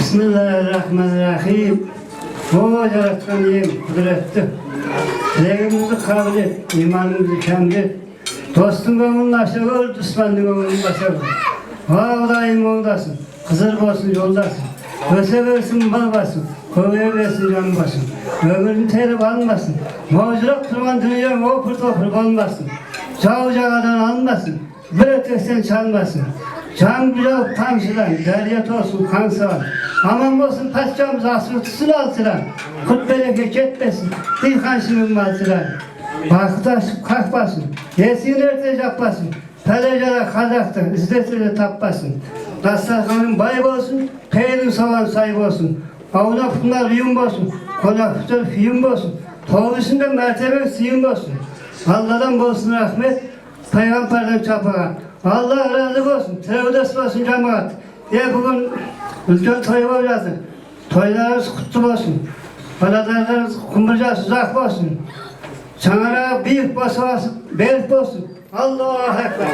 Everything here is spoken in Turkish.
Bismillahirrahmanirrahim. O yaratkan iyiyim, kudretli. Dilekimizi kabul et, imanımızı kemdir. Dostun gönlünün aşağı ol, düşmanın gönlünün başa vur. O daim oldasın, kızır olsun yoldasın. Öse versin bal basın, kovaya versin can basın. Ömrün terip almasın, mavcurak durman dünya opur topur olmasın. Çavucağadan almasın, bir öteksen çalmasın. Can güzel tamşıdan, deryat olsun kan savan. Aman olsun paçacağımız asırtısını altıran. Kut bereket etmesin, dilhan şimin altıran. Bakıda kalkmasın, yesin ertece yapmasın. Pelecere kazakta, izdetiyle tapmasın. Dastarkanın bayı olsun, peyrin savan sahibi olsun. Avuna bunlar yum olsun, konak tutar fiyum olsun. Toğusunda mertebe siyum olsun. Allah'dan bolsun rahmet, Peygamberden çapağa. Allah razı olsun, tevdesi olsun cemaat. Diye bugün ülken toyu olacak. Toylarınız kutlu olsun. Pazarlarınız kumburcası uzak olsun. Çanara büyük basın, belki olsun. Allahu Ekber.